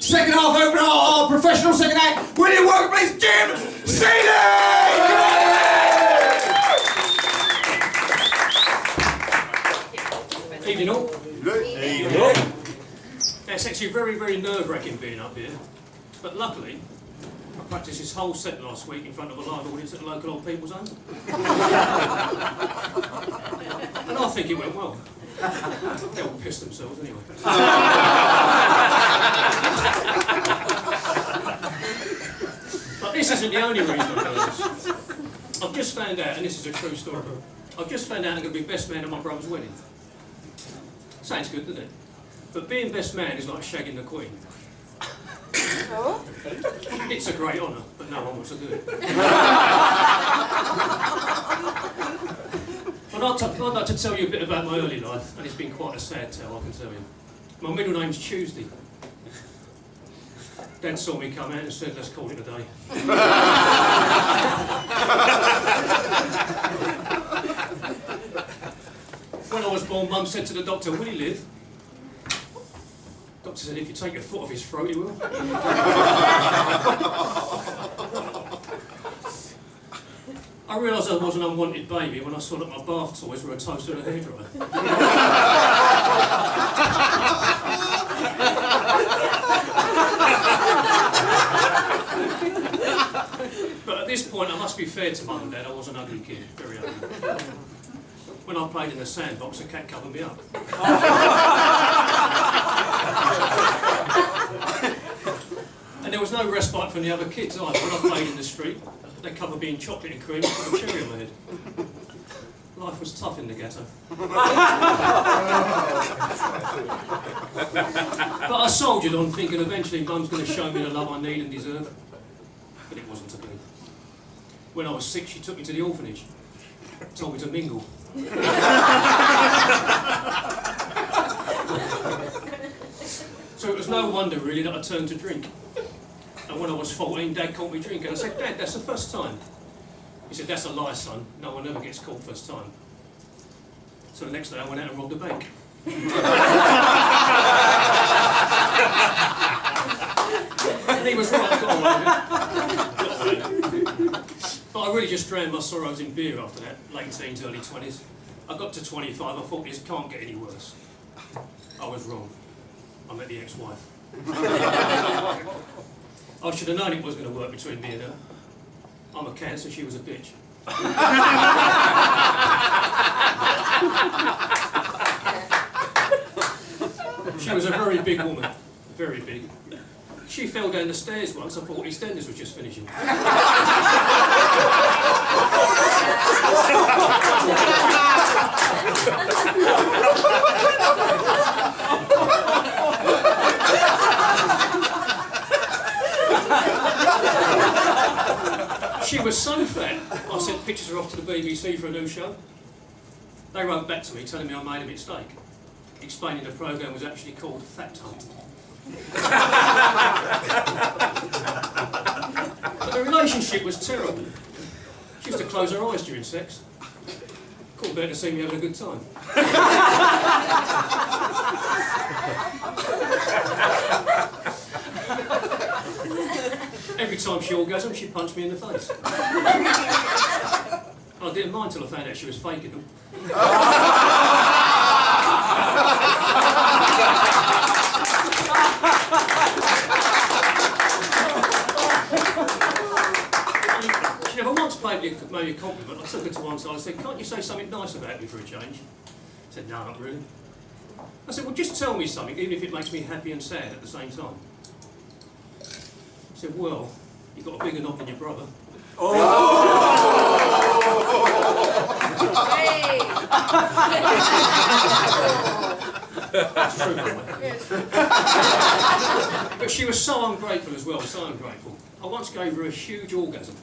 Second half opener, our professional second act. Will you welcome please Jim Sealey! Evening all. Evening all. It's actually very, very nerve-wracking being up here, but luckily I practiced this whole set last week in front of a live audience at the local old people's home. And I think it went well. They all pissed themselves anyway. But this isn't the only reason I'm doing this. I've just found out, and this is a true story, I've just found out I'm going to be best man at my brother's wedding. Sounds good, doesn't it? But being best man is like shagging the Queen. Oh. It's a great honour, but no one wants to do it. I'd like to tell you a bit about my early life, and it's been quite a sad tale, I can tell you. My middle name's Tuesday. Dad saw me come out and said, let's call it a day. When I was born, Mum said to the doctor, will he live? Doctor said, if you take your foot off his throat, he will. I realised I was an unwanted baby when I saw that my bath toys were a toaster and a hairdryer. But at this point, I must be fair to Mum and Dad, I was an ugly kid, very ugly. When I played in the sandbox, a cat covered me up. And there was no respite from the other kids either. When I played in the street, they covered me in chocolate and cream and put a cherry on my head. Life was tough in the ghetto. But I soldiered on thinking eventually Mum's going to show me the love I need and deserve. But it wasn't to be. When I was 6, she took me to the orphanage. Told me to mingle. So it was no wonder really that I turned to drink. And when I was 14, Dad caught me drinking. I said, Dad, that's the first time. He said, that's a lie, son. No one ever gets caught first time. So the next day I went out and robbed a bank. And he was right, I got away with it. But I really just drowned my sorrows in beer after that, late teens, early 20s. I got to 25, I thought this can't get any worse. I was wrong. I met the ex-wife. I should have known it was going to work between me and her. I'm a cancer, she was a bitch. She was a very big woman, very big. She fell down the stairs once, I thought EastEnders was just finishing. She was so fat, I sent pictures of her off to the BBC for a new show. They wrote back to me telling me I made a mistake, explaining the programme was actually called Fat Hunt. But the relationship was terrible. She used to close her eyes during sex. Couldn't bear to see me having a good time. Every time she orgasmed, she punched me in the face. I didn't mind till I found out she was faking them. She never once paid me a compliment. I took her to one side and said, can't you say something nice about me for a change? She said, no, not really. I said, well, just tell me something, even if it makes me happy and sad at the same time. She said, well, you've got a bigger knob than your brother. Oh. Hey. That's true, by the way. But she was so ungrateful as well, so ungrateful. I once gave her a huge orgasm.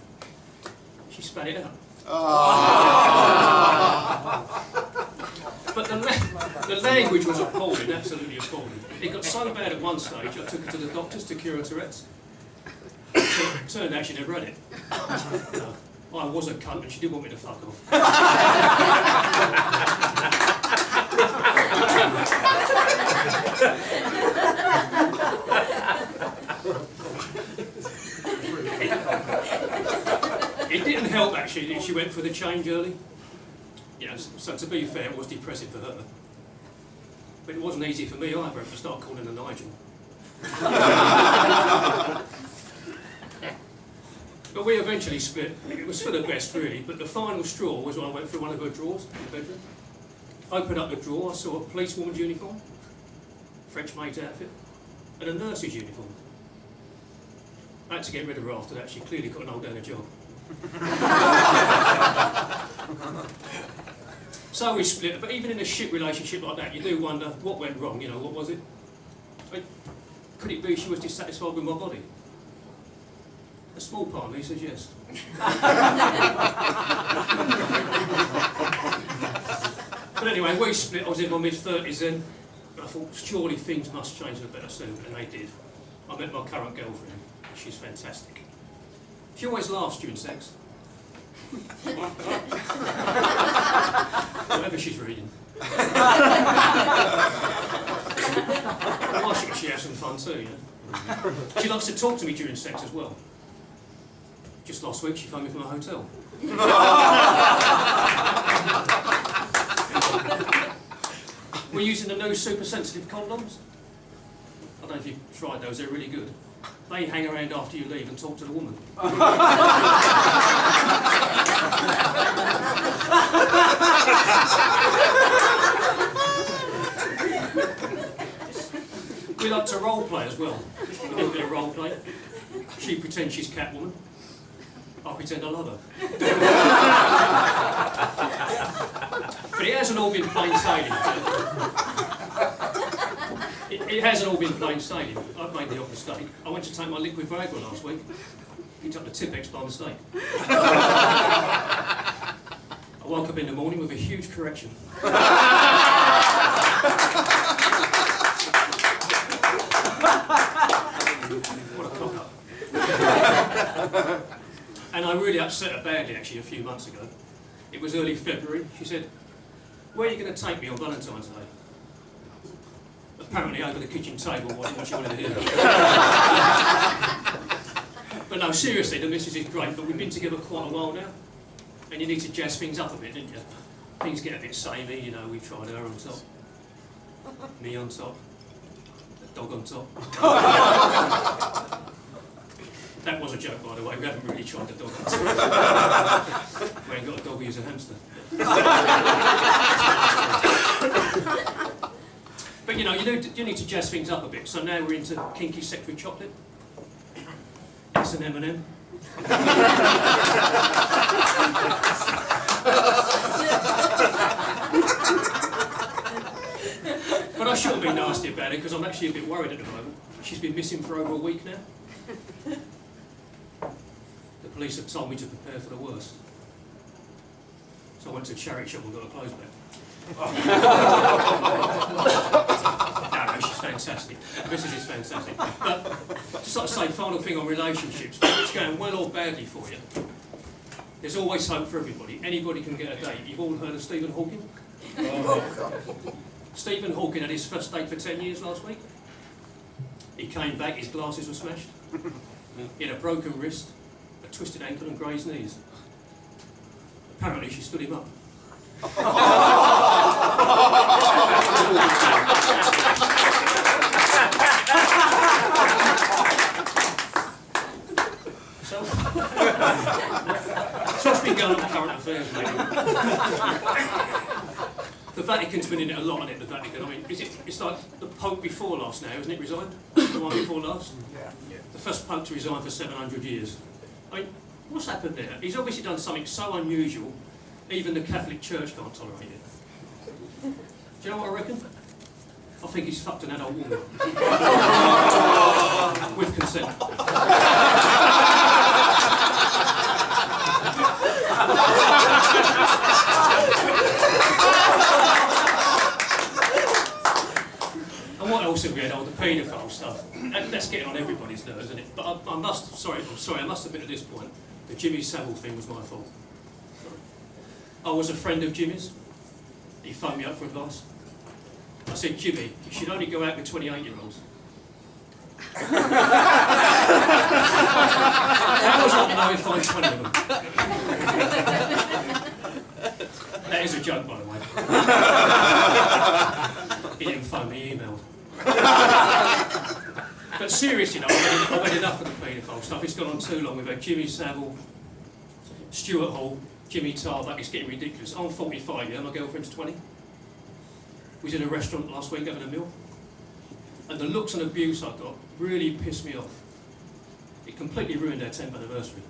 She spat it out. But the language was appalling, absolutely appalling. It got so bad at one stage, I took her to the doctors to cure her Tourette's. It turned out she never had it. No, I was a cunt and she didn't want me to fuck off. help actually that she went for the change early. You know, so to be fair, it was depressing for her. But it wasn't easy for me either to start calling her Nigel. But we eventually split. It was for the best really, but the final straw was when I went through one of her drawers in the bedroom. Opened up the drawer, I saw a policewoman's uniform, French maid's outfit, and a nurse's uniform. I had to get rid of her after that. She clearly couldn't hold down a job. So we split, but even in a shit relationship like that, you do wonder what went wrong, you know, what was it? Could it be she was dissatisfied with my body? A small part of me says yes. But anyway, we split. I was in my mid-30s then, but I thought surely things must change for the better soon, and they did. I met my current girlfriend. She's fantastic. She always laughs during sex. Whatever she's reading. Well, she has some fun too, you know. She likes to talk to me during sex as well. Just last week she phoned me from a hotel. We're using the new super sensitive condoms. I don't know if you've tried those, they're really good. They hang around after you leave and talk to the woman. We like to role play as well. We do a bit of role play. She pretends she's Catwoman. I pretend I love her. But it hasn't all been plain sailing. It hasn't all been plain sailing. I've made the odd mistake. I went to take my liquid Viagra last week. Picked up the Tipex by mistake. I woke up in the morning with a huge correction. What a cock up. And I really upset her badly actually a few months ago. It was early February. She said, "Where are you going to take me on Valentine's Day?" Apparently over the kitchen table wasn't what she wanted to hear. But no, seriously, the missus is great, but we've been together quite a while now. And you need to jazz things up a bit, don't you? Things get a bit samey, you know, we've tried her on top. Me on top. The dog on top. That was a joke, by the way. We haven't really tried the dog on top. We ain't got a dog, we use a hamster. But you know, you need to jazz things up a bit. So now we're into kinky sex with chocolate. It's an M&M. But I shouldn't be nasty about it because I'm actually a bit worried at the moment. She's been missing for over a week now. The police have told me to prepare for the worst. So I went to a charity shop and got her clothes back. No, she's fantastic. Mrs. is fantastic. But just like to say, final thing on relationships, whether it's going well or badly for you, there's always hope for everybody. Anybody can get a date. You've all heard of Stephen Hawking? Stephen Hawking had his first date for 10 years last week. He came back, his glasses were smashed. He had a broken wrist, a twisted ankle and grazed knees. Apparently she stood him up. So it's been going on current affairs, maybe. The Vatican's been in it a lot, isn't it, the Vatican? I mean, it's like the Pope before last now, isn't it, resigned? The one before last? Yeah. The first Pope to resign for 700 years. I mean, what's happened there? He's obviously done something so unusual, even the Catholic Church can't tolerate it. Do you know what I reckon? I think he's fucked an adult woman. With consent. And what else have we had? Oh, the paedophile stuff. And that's getting on everybody's nerves, isn't it? But I must admit at this point, the Jimmy Savile thing was my fault. I was a friend of Jimmy's. He phoned me up for advice. I said, "Jimmy, you should only go out with 28-year-olds. How was I to know if I find 20 of them? That is a joke, by the way. He didn't phone me, he emailed. But seriously, though, I've had enough of the paedophile stuff. It's gone on too long. We've had Jimmy Savile, Stuart Hall, Jimmy Tarbuck. It's getting ridiculous. I'm 45, yeah, my girlfriend's 20. We was in a restaurant last week having a meal. And the looks and abuse I got really pissed me off. It completely ruined our 10th anniversary.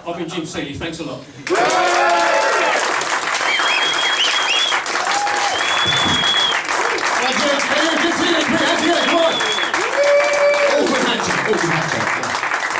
I've been Jim Sealey, thanks a lot.